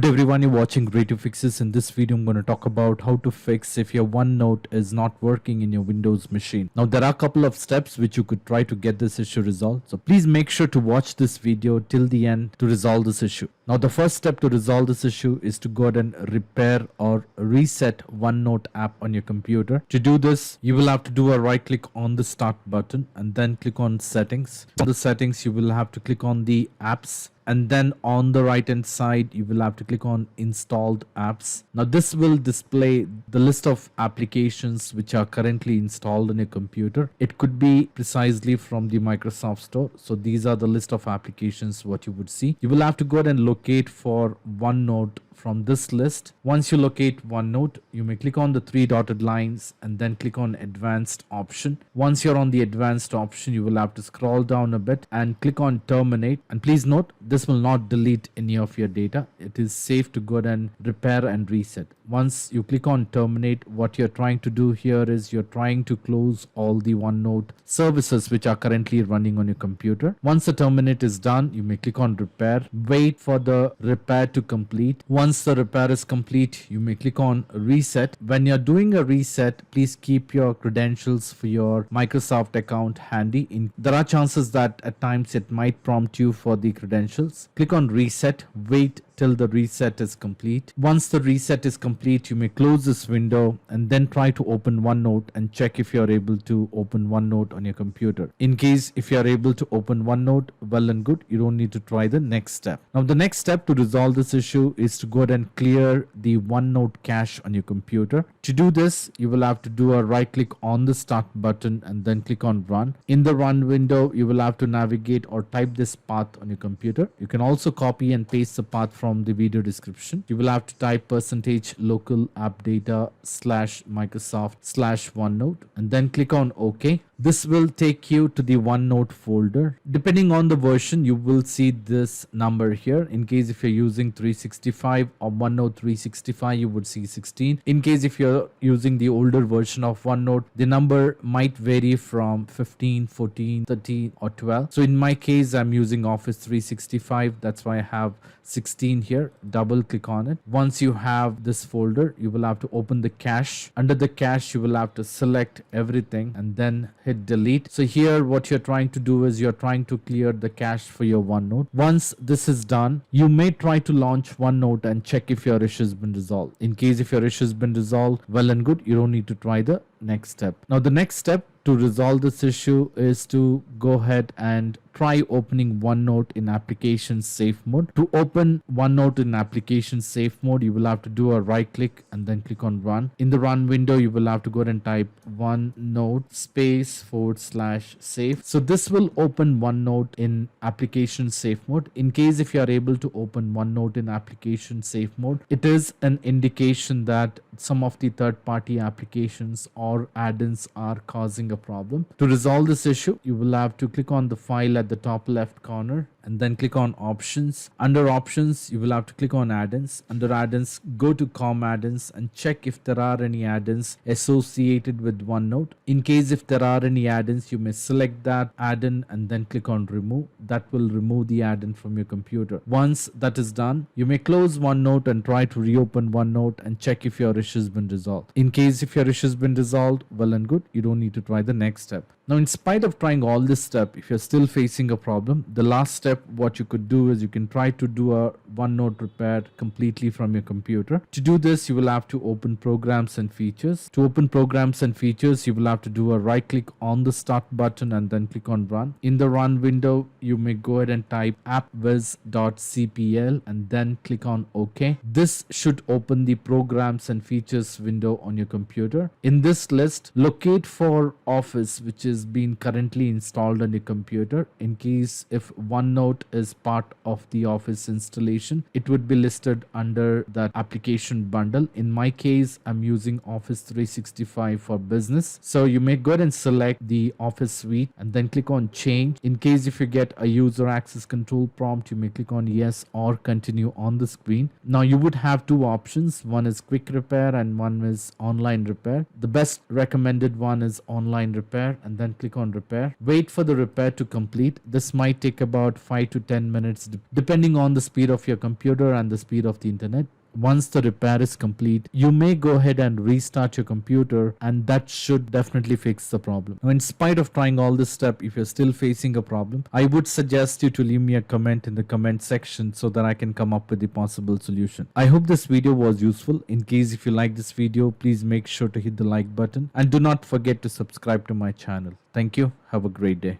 Good everyone, you're watching Creative Fixes. In this video, I'm going to talk about how to fix if your OneNote is not working in your Windows machine. Now, there are a couple of steps which you could try to get this issue resolved. So please make sure to watch this video till the end to resolve this issue. Now, the first step to resolve this issue is to go ahead and repair or reset OneNote app on your computer. To do this, you will have to do a right click on the start button and then click on settings. On the settings, you will have to click on the apps. And then on the right hand side, you will have to click on installed apps. Now this will display the list of applications which are currently installed on your computer. It could be precisely from the Microsoft Store. So these are the list of applications what you would see. You will have to go ahead and locate for OneNote from this list. Once you locate OneNote, you may click on the three dotted lines and then click on advanced option. Once you're on the advanced option, you will have to scroll down a bit and click on terminate. And please note, this will not delete any of your data. It is safe to go ahead and repair and reset. Once you click on terminate, what you're trying to do here is you're trying to close all the OneNote services which are currently running on your computer. Once the terminate is done, you may click on repair. Wait for the repair to complete. Once the repair is complete, you may click on reset. When you're doing a reset, please keep your credentials for your Microsoft account handy. There are chances that at times it might prompt you for the credentials. Click on reset. Wait till the reset is complete. Once the reset is complete, you may close this window and then try to open OneNote and check if you're able to open OneNote on your computer. In case if you're able to open OneNote, well and good, you don't need to try the next step. Now the next step to resolve this issue is to go ahead and clear the OneNote cache on your computer. To do this, you will have to do a right click on the start button and then click on run. In the run window, you will have to navigate or type this path on your computer. You can also copy and paste the path from the video description. You will have to type %local app data /Microsoft /OneNote and then click on OK. This will take you to the OneNote folder. Depending on the version, you will see this number here. In case if you're using 365 or OneNote 365, you would see 16. In case if you're using the older version of OneNote, the number might vary from 15, 14, 13 or 12. So in my case, I'm using Office 365. That's why I have 16 here. Double click on it. Once you have this folder, you will have to open the cache. Under the cache, you will have to select everything and then hit delete. So here what you're trying to do is you're trying to clear the cache for your OneNote. Once this is done, you may try to launch OneNote and check if your issue has been resolved. In case if your issue has been resolved, well and good, you don't need to try the next step. Now the next step to resolve this issue is to go ahead and try opening OneNote in application safe mode. To open OneNote in application safe mode, you will have to do a right click and then click on run. In the run window, you will have to go ahead and type OneNote /safe. So this will open OneNote in application safe mode. In case if you are able to open OneNote in application safe mode, it is an indication that some of the third-party applications or add-ins are causing a problem. To resolve this issue, you will have to click on the file at the top left corner and then click on options. Under options, you will have to click on add-ins. Under add-ins, go to com add-ins and check if there are any add-ins associated with OneNote. In case if there are any add-ins, you may select that add-in and then click on remove. That will remove the add-in from your computer. Once that is done, you may close OneNote and try to reopen OneNote and check if your issue has been resolved. In case if your issue has been resolved, well and good, you don't need to try the next step. Now, in spite of trying all this step, if you're still facing a problem, the last step, what you could do is you can try to do a OneNote repair completely from your computer. To do this, you will have to open programs and features. To open programs and features, you will have to do a right click on the start button and then click on run. In the run window, you may go ahead and type appwiz.cpl and then click on OK. This should open the programs and features window on your computer. In this list, locate for Office, which is being currently installed on your computer. In case if OneNote is part of the Office installation, it would be listed under that application bundle. In my case, I'm using Office 365 for business. So you may go ahead and select the Office suite and then click on change. In case if you get a user access control prompt, you may click on yes or continue on the screen. Now you would have two options. One is quick repair and one is online repair. The best recommended one is online repair and then click on repair. Wait for the repair to complete. This might take about 5 to 10 minutes depending on the speed of your computer and the speed of the internet. Once the repair is complete, you may go ahead and restart your computer, and that should definitely fix the problem. Now, in spite of trying all this step, if you're still facing a problem, I would suggest you to leave me a comment in the comment section so that I can come up with the possible solution. I hope this video was useful. In case if you like this video, please make sure to hit the like button and do not forget to subscribe to my channel. Thank you. Have a great day.